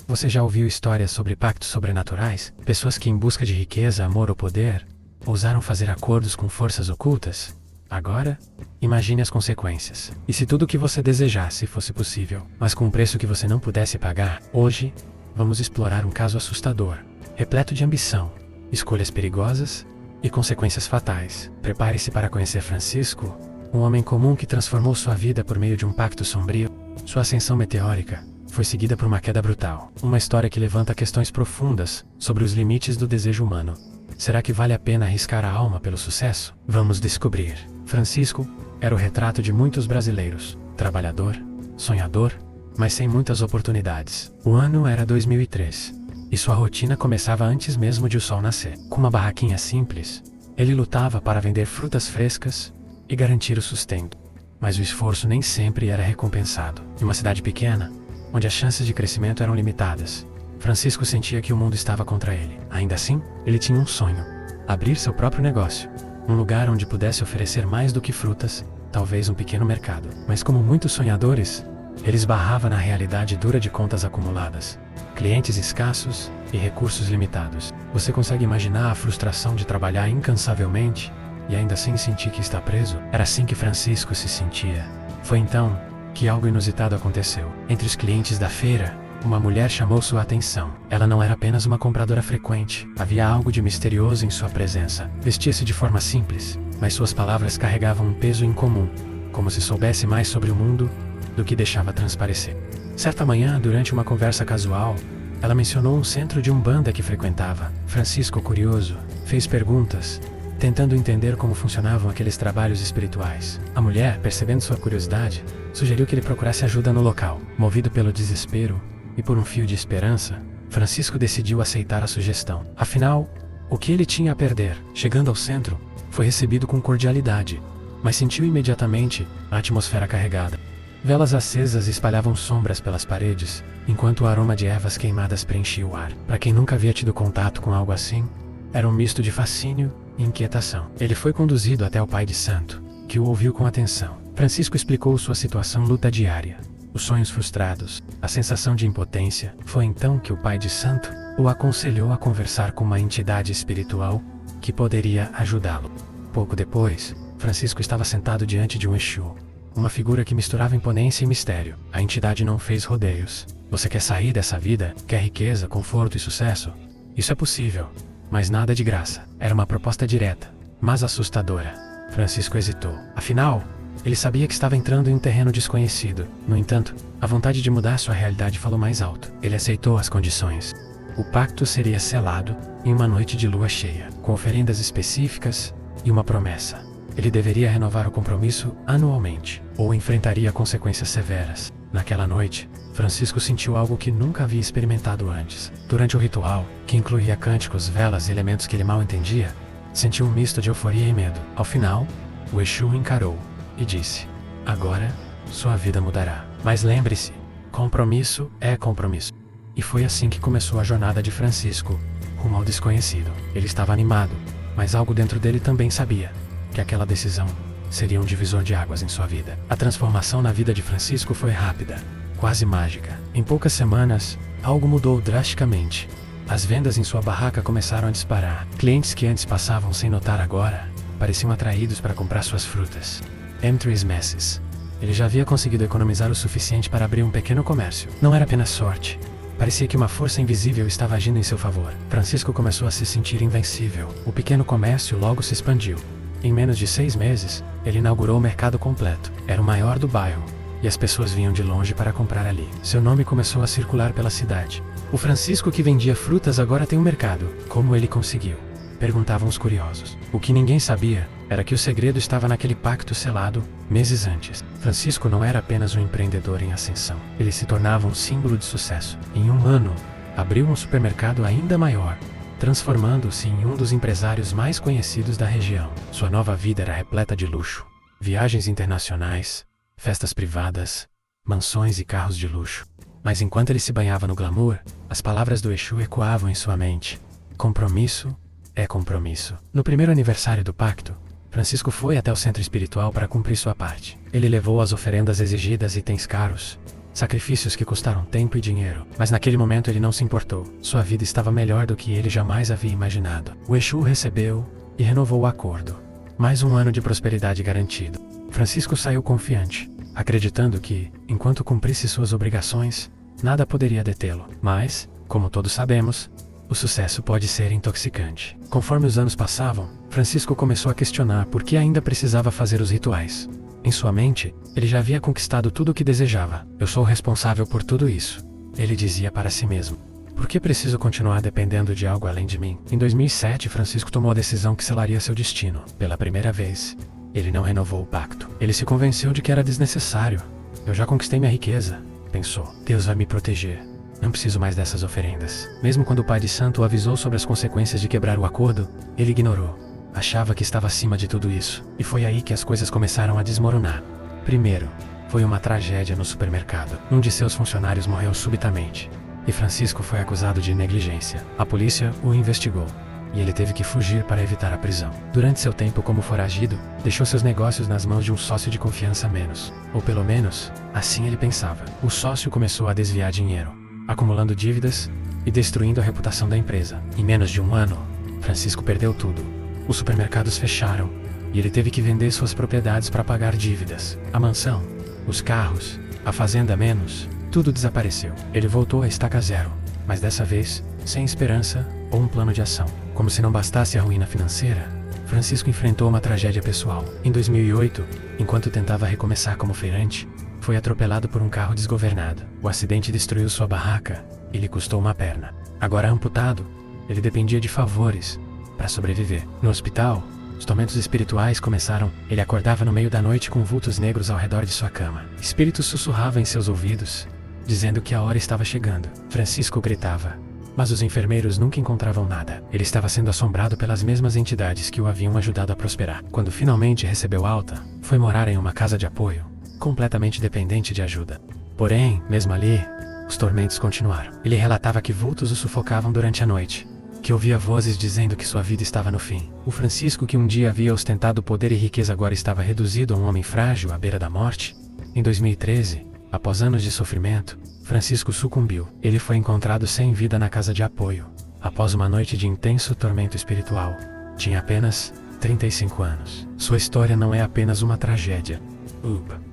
Você já ouviu histórias sobre pactos sobrenaturais? Pessoas que, em busca de riqueza, amor ou poder, ousaram fazer acordos com forças ocultas? Agora, imagine as consequências. E se tudo o que você desejasse fosse possível, mas com um preço que você não pudesse pagar? Hoje, vamos explorar um caso assustador, repleto de ambição, escolhas perigosas e consequências fatais. Prepare-se para conhecer Francisco, um homem comum que transformou sua vida por meio de um pacto sombrio. Sua ascensão meteórica foi seguida por uma queda brutal. Uma história que levanta questões profundas sobre os limites do desejo humano. Será que vale a pena arriscar a alma pelo sucesso? Vamos descobrir. Francisco era o retrato de muitos brasileiros. Trabalhador, sonhador, mas sem muitas oportunidades. O ano era 2003, e sua rotina começava antes mesmo de o sol nascer. Com uma barraquinha simples, ele lutava para vender frutas frescas e garantir o sustento. Mas o esforço nem sempre era recompensado. Em uma cidade pequena, onde as chances de crescimento eram limitadas, Francisco sentia que o mundo estava contra ele. Ainda assim, ele tinha um sonho: abrir seu próprio negócio. Um lugar onde pudesse oferecer mais do que frutas, talvez um pequeno mercado. Mas como muitos sonhadores, ele esbarrava na realidade dura de contas acumuladas, clientes escassos e recursos limitados. Você consegue imaginar a frustração de trabalhar incansavelmente e ainda assim sentir que está preso? Era assim que Francisco se sentia. Foi então que algo inusitado aconteceu. Entre os clientes da feira, uma mulher chamou sua atenção. Ela não era apenas uma compradora frequente. Havia algo de misterioso em sua presença. Vestia-se de forma simples, mas suas palavras carregavam um peso incomum, como se soubesse mais sobre o mundo do que deixava transparecer. Certa manhã, durante uma conversa casual, ela mencionou um centro de umbanda que frequentava. Francisco, curioso, fez perguntas, tentando entender como funcionavam aqueles trabalhos espirituais. A mulher, percebendo sua curiosidade, sugeriu que ele procurasse ajuda no local. Movido pelo desespero e por um fio de esperança, Francisco decidiu aceitar a sugestão. Afinal, o que ele tinha a perder? Chegando ao centro, foi recebido com cordialidade, mas sentiu imediatamente a atmosfera carregada. Velas acesas espalhavam sombras pelas paredes, enquanto o aroma de ervas queimadas preenchia o ar. Para quem nunca havia tido contato com algo assim, era um misto de fascínio e inquietação. Ele foi conduzido até o pai de santo, que o ouviu com atenção. Francisco explicou sua situação: luta diária, os sonhos frustrados, a sensação de impotência. Foi então que o pai de santo o aconselhou a conversar com uma entidade espiritual que poderia ajudá-lo. Pouco depois, Francisco estava sentado diante de um Exu, uma figura que misturava imponência e mistério. A entidade não fez rodeios. Você quer sair dessa vida? Quer riqueza, conforto e sucesso? Isso é possível, mas nada de graça. Era uma proposta direta, mas assustadora. Francisco hesitou. Afinal, ele sabia que estava entrando em um terreno desconhecido. No entanto, a vontade de mudar sua realidade falou mais alto. Ele aceitou as condições. O pacto seria selado em uma noite de lua cheia, com oferendas específicas e uma promessa. Ele deveria renovar o compromisso anualmente, ou enfrentaria consequências severas. Naquela noite, Francisco sentiu algo que nunca havia experimentado antes. Durante o ritual, que incluía cânticos, velas e elementos que ele mal entendia, sentiu um misto de euforia e medo. Ao final, o Exu o encarou e disse: agora, sua vida mudará. Mas lembre-se, compromisso é compromisso. E foi assim que começou a jornada de Francisco, rumo ao desconhecido. Ele estava animado, mas algo dentro dele também sabia que aquela decisão seria um divisor de águas em sua vida. A transformação na vida de Francisco foi rápida, quase mágica. Em poucas semanas, algo mudou drasticamente. As vendas em sua barraca começaram a disparar. Clientes que antes passavam sem notar agora, pareciam atraídos para comprar suas frutas. M3 Messes. Ele já havia conseguido economizar o suficiente para abrir um pequeno comércio. Não era apenas sorte. Parecia que uma força invisível estava agindo em seu favor. Francisco começou a se sentir invencível. O pequeno comércio logo se expandiu. Em menos de 6 meses, ele inaugurou o mercado completo. Era o maior do bairro, e as pessoas vinham de longe para comprar ali. Seu nome começou a circular pela cidade. O Francisco que vendia frutas agora tem um mercado. Como ele conseguiu? Perguntavam os curiosos. O que ninguém sabia era que o segredo estava naquele pacto selado meses antes. Francisco não era apenas um empreendedor em ascensão. Ele se tornava um símbolo de sucesso. Em um ano, abriu um supermercado ainda maior, transformando-se em um dos empresários mais conhecidos da região. Sua nova vida era repleta de luxo, viagens internacionais, festas privadas, mansões e carros de luxo. Mas enquanto ele se banhava no glamour, as palavras do Exu ecoavam em sua mente: compromisso é compromisso. No primeiro aniversário do pacto, Francisco foi até o centro espiritual para cumprir sua parte. Ele levou as oferendas exigidas e itens caros, Sacrifícios que custaram tempo e dinheiro. Mas naquele momento ele não se importou. Sua vida estava melhor do que ele jamais havia imaginado. O Exu recebeu e renovou o acordo. Mais um ano de prosperidade garantido. Francisco saiu confiante, acreditando que, enquanto cumprisse suas obrigações, nada poderia detê-lo. Mas, como todos sabemos, o sucesso pode ser intoxicante. Conforme os anos passavam, Francisco começou a questionar por que ainda precisava fazer os rituais. Em sua mente, ele já havia conquistado tudo o que desejava. Eu sou o responsável por tudo isso, ele dizia para si mesmo. Por que preciso continuar dependendo de algo além de mim? Em 2007, Francisco tomou a decisão que selaria seu destino. Pela primeira vez, ele não renovou o pacto. Ele se convenceu de que era desnecessário. Eu já conquistei minha riqueza, pensou. Deus vai me proteger. Não preciso mais dessas oferendas. Mesmo quando o pai de santo o avisou sobre as consequências de quebrar o acordo, ele ignorou. Achava que estava acima de tudo isso. E foi aí que as coisas começaram a desmoronar. Primeiro, foi uma tragédia no supermercado. Um de seus funcionários morreu subitamente. E Francisco foi acusado de negligência. A polícia o investigou. E ele teve que fugir para evitar a prisão. Durante seu tempo como foragido, deixou seus negócios nas mãos de um sócio de confiança a menos. Ou pelo menos, assim ele pensava. O sócio começou a desviar dinheiro, acumulando dívidas e destruindo a reputação da empresa. Em menos de um ano, Francisco perdeu tudo. Os supermercados fecharam e ele teve que vender suas propriedades para pagar dívidas. A mansão, os carros, a fazenda menos, tudo desapareceu. Ele voltou à estaca zero, mas dessa vez, sem esperança ou um plano de ação. Como se não bastasse a ruína financeira, Francisco enfrentou uma tragédia pessoal. Em 2008, enquanto tentava recomeçar como feirante, foi atropelado por um carro desgovernado. O acidente destruiu sua barraca e lhe custou uma perna. Agora amputado, ele dependia de favores para sobreviver. No hospital, os tormentos espirituais começaram. Ele acordava no meio da noite com vultos negros ao redor de sua cama. Espíritos sussurravam em seus ouvidos, dizendo que a hora estava chegando. Francisco gritava, mas os enfermeiros nunca encontravam nada. Ele estava sendo assombrado pelas mesmas entidades que o haviam ajudado a prosperar. Quando finalmente recebeu alta, foi morar em uma casa de apoio, completamente dependente de ajuda. Porém, mesmo ali, os tormentos continuaram. Ele relatava que vultos o sufocavam durante a noite, que ouvia vozes dizendo que sua vida estava no fim. O Francisco, que um dia havia ostentado poder e riqueza, agora estava reduzido a um homem frágil à beira da morte. Em 2013, após anos de sofrimento, Francisco sucumbiu. Ele foi encontrado sem vida na casa de apoio, após uma noite de intenso tormento espiritual. Tinha apenas 35 anos. Sua história não é apenas uma tragédia.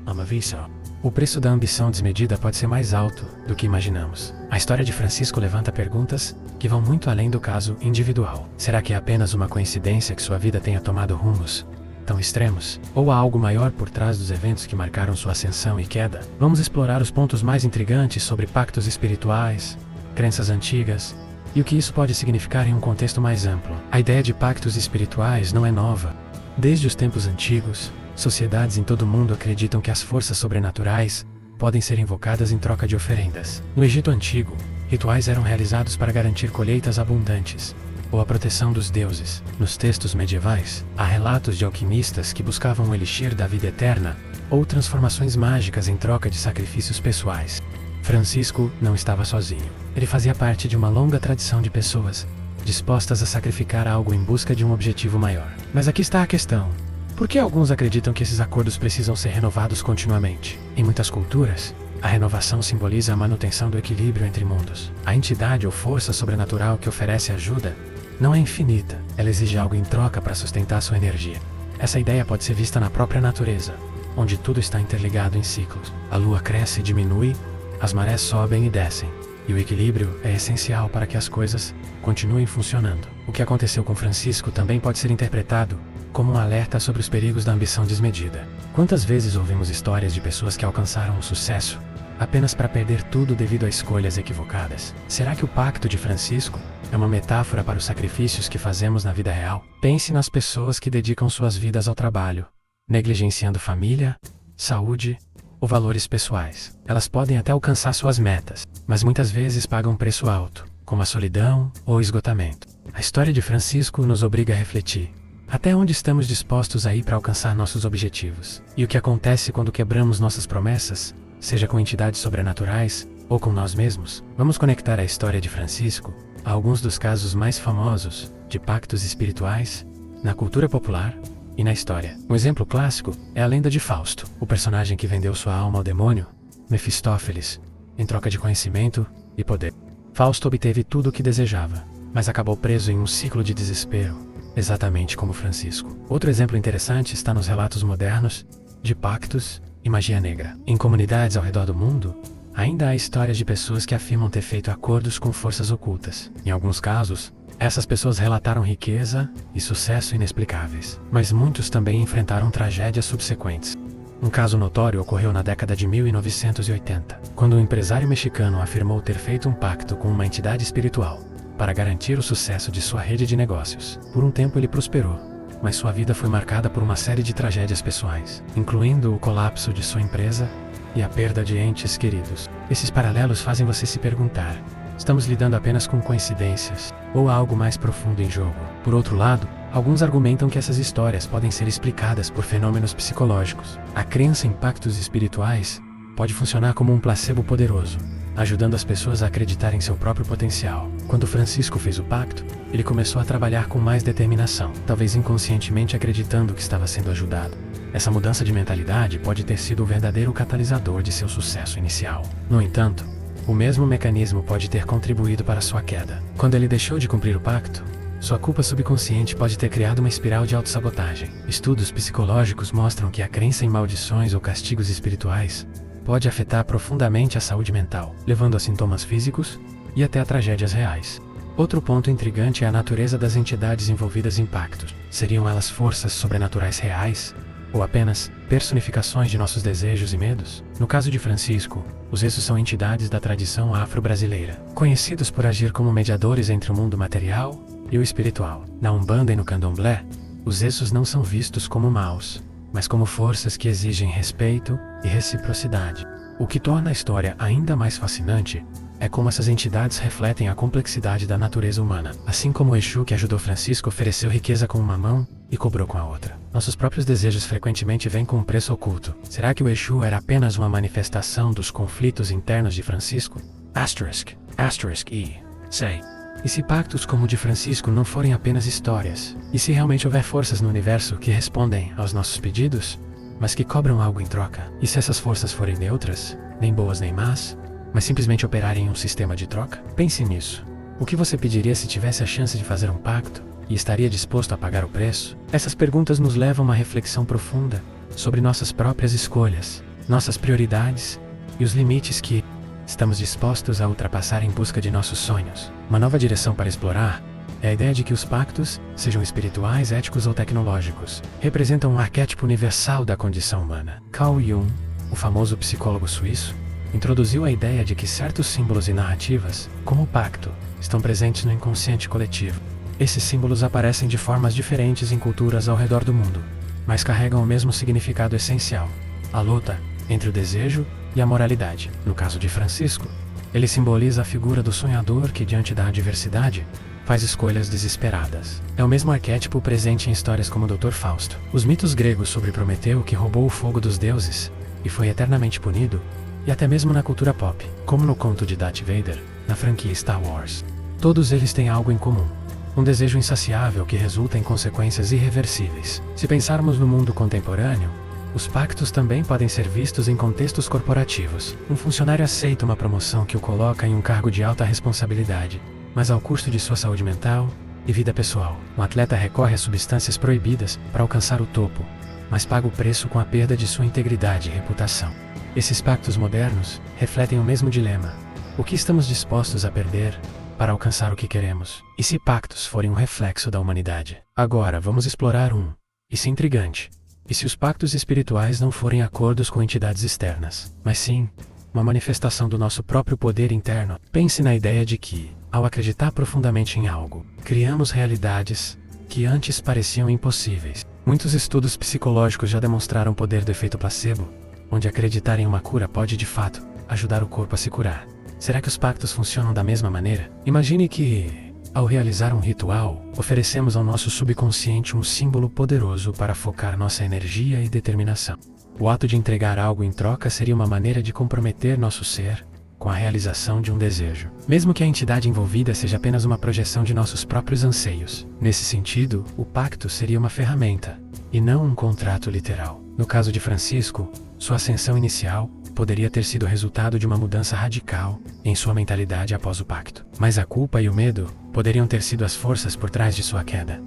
Uma visão. O preço da ambição desmedida pode ser mais alto do que imaginamos. A história de Francisco levanta perguntas que vão muito além do caso individual. Será que é apenas uma coincidência que sua vida tenha tomado rumos tão extremos? Ou há algo maior por trás dos eventos que marcaram sua ascensão e queda? Vamos explorar os pontos mais intrigantes sobre pactos espirituais, crenças antigas e o que isso pode significar em um contexto mais amplo. A ideia de pactos espirituais não é nova. Desde os tempos antigos, sociedades em todo o mundo acreditam que as forças sobrenaturais podem ser invocadas em troca de oferendas. No Egito Antigo, rituais eram realizados para garantir colheitas abundantes ou a proteção dos deuses. Nos textos medievais, há relatos de alquimistas que buscavam o elixir da vida eterna ou transformações mágicas em troca de sacrifícios pessoais. Francisco não estava sozinho. Ele fazia parte de uma longa tradição de pessoas dispostas a sacrificar algo em busca de um objetivo maior. Mas aqui está a questão. Por que alguns acreditam que esses acordos precisam ser renovados continuamente? Em muitas culturas, a renovação simboliza a manutenção do equilíbrio entre mundos. A entidade ou força sobrenatural que oferece ajuda não é infinita, ela exige algo em troca para sustentar sua energia. Essa ideia pode ser vista na própria natureza, onde tudo está interligado em ciclos. A lua cresce e diminui, as marés sobem e descem, e o equilíbrio é essencial para que as coisas continuem funcionando. O que aconteceu com Francisco também pode ser interpretado como um alerta sobre os perigos da ambição desmedida. Quantas vezes ouvimos histórias de pessoas que alcançaram o sucesso apenas para perder tudo devido a escolhas equivocadas? Será que o pacto de Francisco é uma metáfora para os sacrifícios que fazemos na vida real? Pense nas pessoas que dedicam suas vidas ao trabalho, negligenciando família, saúde ou valores pessoais. Elas podem até alcançar suas metas, mas muitas vezes pagam um preço alto, como a solidão ou o esgotamento. A história de Francisco nos obriga a refletir. Até onde estamos dispostos a ir para alcançar nossos objetivos? E o que acontece quando quebramos nossas promessas, seja com entidades sobrenaturais ou com nós mesmos? Vamos conectar a história de Francisco a alguns dos casos mais famosos de pactos espirituais na cultura popular e na história. Um exemplo clássico é a lenda de Fausto. O personagem que vendeu sua alma ao demônio Mefistófeles, em troca de conhecimento e poder. Fausto obteve tudo o que desejava, mas acabou preso em um ciclo de desespero, exatamente como Francisco. Outro exemplo interessante está nos relatos modernos de pactos e magia negra. Em comunidades ao redor do mundo, ainda há histórias de pessoas que afirmam ter feito acordos com forças ocultas. Em alguns casos, essas pessoas relataram riqueza e sucesso inexplicáveis, mas muitos também enfrentaram tragédias subsequentes. Um caso notório ocorreu na década de 1980, quando um empresário mexicano afirmou ter feito um pacto com uma entidade espiritual para garantir o sucesso de sua rede de negócios. Por um tempo ele prosperou, mas sua vida foi marcada por uma série de tragédias pessoais, incluindo o colapso de sua empresa e a perda de entes queridos. Esses paralelos fazem você se perguntar: estamos lidando apenas com coincidências ou há algo mais profundo em jogo? Por outro lado, alguns argumentam que essas histórias podem ser explicadas por fenômenos psicológicos. A crença em pactos espirituais pode funcionar como um placebo poderoso, ajudando as pessoas a acreditar em seu próprio potencial. Quando Francisco fez o pacto, ele começou a trabalhar com mais determinação, talvez inconscientemente acreditando que estava sendo ajudado. Essa mudança de mentalidade pode ter sido o verdadeiro catalisador de seu sucesso inicial. No entanto, o mesmo mecanismo pode ter contribuído para sua queda. Quando ele deixou de cumprir o pacto, sua culpa subconsciente pode ter criado uma espiral de autossabotagem. Estudos psicológicos mostram que a crença em maldições ou castigos espirituais pode afetar profundamente a saúde mental, levando a sintomas físicos e até a tragédias reais. Outro ponto intrigante é a natureza das entidades envolvidas em pactos. Seriam elas forças sobrenaturais reais? Ou apenas personificações de nossos desejos e medos? No caso de Francisco, os Exus são entidades da tradição afro-brasileira, conhecidos por agir como mediadores entre o mundo material e o espiritual. Na Umbanda e no Candomblé, os Exus não são vistos como maus, mas como forças que exigem respeito e reciprocidade. O que torna a história ainda mais fascinante é como essas entidades refletem a complexidade da natureza humana. Assim como o Exu que ajudou Francisco ofereceu riqueza com uma mão e cobrou com a outra. Nossos próprios desejos frequentemente vêm com um preço oculto. Será que o Exu era apenas uma manifestação dos conflitos internos de Francisco? Sei. E se pactos como o de Francisco não forem apenas histórias? E se realmente houver forças no universo que respondem aos nossos pedidos, mas que cobram algo em troca? E se essas forças forem neutras, nem boas nem más, mas simplesmente operarem em um sistema de troca? Pense nisso. O que você pediria se tivesse a chance de fazer um pacto e estaria disposto a pagar o preço? Essas perguntas nos levam a uma reflexão profunda sobre nossas próprias escolhas, nossas prioridades e os limites que estamos dispostos a ultrapassar em busca de nossos sonhos. Uma nova direção para explorar é a ideia de que os pactos, sejam espirituais, éticos ou tecnológicos, representam um arquétipo universal da condição humana. Carl Jung, o famoso psicólogo suíço, introduziu a ideia de que certos símbolos e narrativas, como o pacto, estão presentes no inconsciente coletivo. Esses símbolos aparecem de formas diferentes em culturas ao redor do mundo, mas carregam o mesmo significado essencial: a luta entre o desejo e a moralidade. No caso de Francisco, ele simboliza a figura do sonhador que, diante da adversidade, faz escolhas desesperadas. É o mesmo arquétipo presente em histórias como o Dr. Fausto. Os mitos gregos sobre Prometeu, que roubou o fogo dos deuses e foi eternamente punido, e até mesmo na cultura pop, como no conto de Darth Vader, na franquia Star Wars. Todos eles têm algo em comum: um desejo insaciável que resulta em consequências irreversíveis. Se pensarmos no mundo contemporâneo, os pactos também podem ser vistos em contextos corporativos. Um funcionário aceita uma promoção que o coloca em um cargo de alta responsabilidade, mas ao custo de sua saúde mental e vida pessoal. Um atleta recorre a substâncias proibidas para alcançar o topo, mas paga o preço com a perda de sua integridade e reputação. Esses pactos modernos refletem o mesmo dilema: o que estamos dispostos a perder para alcançar o que queremos? E se pactos forem um reflexo da humanidade? Agora vamos explorar isso intrigante: e se os pactos espirituais não forem acordos com entidades externas, mas sim uma manifestação do nosso próprio poder interno? Pense na ideia de que, ao acreditar profundamente em algo, criamos realidades que antes pareciam impossíveis. Muitos estudos psicológicos já demonstraram o poder do efeito placebo, onde acreditar em uma cura pode de fato ajudar o corpo a se curar. Será que os pactos funcionam da mesma maneira? Imagine que, ao realizar um ritual, oferecemos ao nosso subconsciente um símbolo poderoso para focar nossa energia e determinação. O ato de entregar algo em troca seria uma maneira de comprometer nosso ser com a realização de um desejo, mesmo que a entidade envolvida seja apenas uma projeção de nossos próprios anseios. Nesse sentido, o pacto seria uma ferramenta, e não um contrato literal. No caso de Francisco, sua ascensão inicial poderia ter sido resultado de uma mudança radical em sua mentalidade após o pacto. Mas a culpa e o medo poderiam ter sido as forças por trás de sua queda.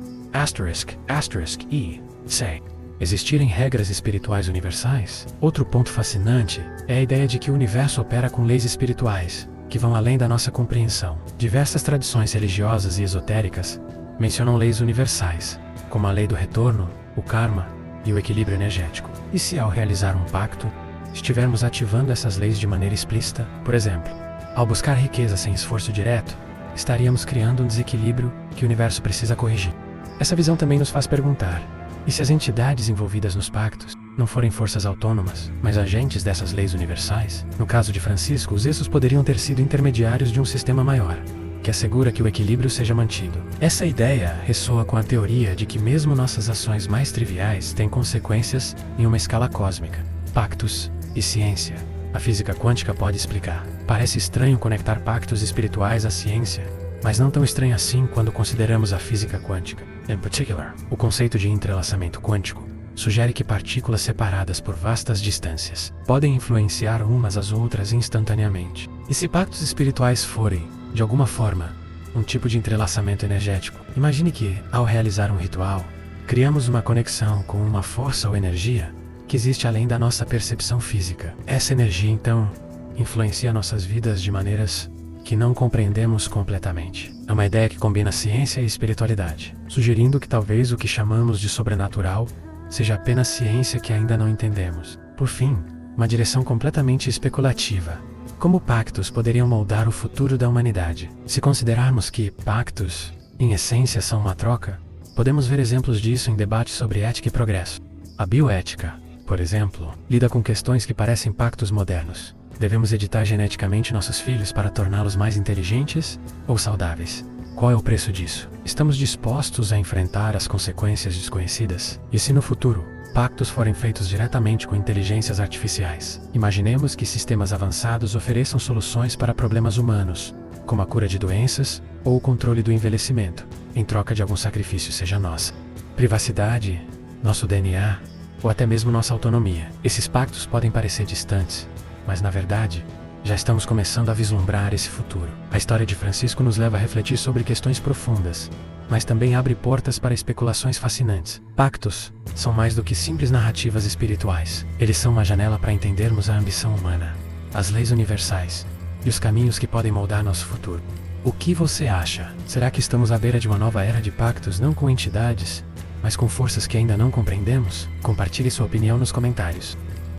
C. Existirem regras espirituais universais? Outro ponto fascinante é a ideia de que o universo opera com leis espirituais, que vão além da nossa compreensão. Diversas tradições religiosas e esotéricas mencionam leis universais, como a lei do retorno, o karma e o equilíbrio energético. E se ao realizar um pacto, estivermos ativando essas leis de maneira explícita, por exemplo, ao buscar riqueza sem esforço direto, estaríamos criando um desequilíbrio que o universo precisa corrigir. Essa visão também nos faz perguntar: e se as entidades envolvidas nos pactos não forem forças autônomas, mas agentes dessas leis universais? No caso de Francisco, os Exus poderiam ter sido intermediários de um sistema maior, que assegura que o equilíbrio seja mantido. Essa ideia ressoa com a teoria de que mesmo nossas ações mais triviais têm consequências em uma escala cósmica. Pactos e ciência. A física quântica pode explicar. Parece estranho conectar pactos espirituais à ciência, mas não tão estranho assim quando consideramos a física quântica. Em particular, o conceito de entrelaçamento quântico sugere que partículas separadas por vastas distâncias podem influenciar umas às outras instantaneamente. E se pactos espirituais forem, de alguma forma, um tipo de entrelaçamento energético, imagine que, ao realizar um ritual, criamos uma conexão com uma força ou energia que existe além da nossa percepção física. Essa energia, então, influencia nossas vidas de maneiras que não compreendemos completamente. É uma ideia que combina ciência e espiritualidade, sugerindo que talvez o que chamamos de sobrenatural seja apenas ciência que ainda não entendemos. Por fim, uma direção completamente especulativa. Como pactos poderiam moldar o futuro da humanidade? Se considerarmos que pactos, em essência, são uma troca, podemos ver exemplos disso em debates sobre ética e progresso. A bioética, por exemplo, lida com questões que parecem pactos modernos. Devemos editar geneticamente nossos filhos para torná-los mais inteligentes ou saudáveis? Qual é o preço disso? Estamos dispostos a enfrentar as consequências desconhecidas? E se no futuro, pactos forem feitos diretamente com inteligências artificiais? Imaginemos que sistemas avançados ofereçam soluções para problemas humanos, como a cura de doenças ou o controle do envelhecimento, em troca de algum sacrifício seja nossa privacidade, nosso DNA ou até mesmo nossa autonomia. Esses pactos podem parecer distantes, mas na verdade, já estamos começando a vislumbrar esse futuro. A história de Francisco nos leva a refletir sobre questões profundas, mas também abre portas para especulações fascinantes. Pactos são mais do que simples narrativas espirituais. Eles são uma janela para entendermos a ambição humana, as leis universais e os caminhos que podem moldar nosso futuro. O que você acha? Será que estamos à beira de uma nova era de pactos não com entidades, mas com forças que ainda não compreendemos? Compartilhe sua opinião nos comentários.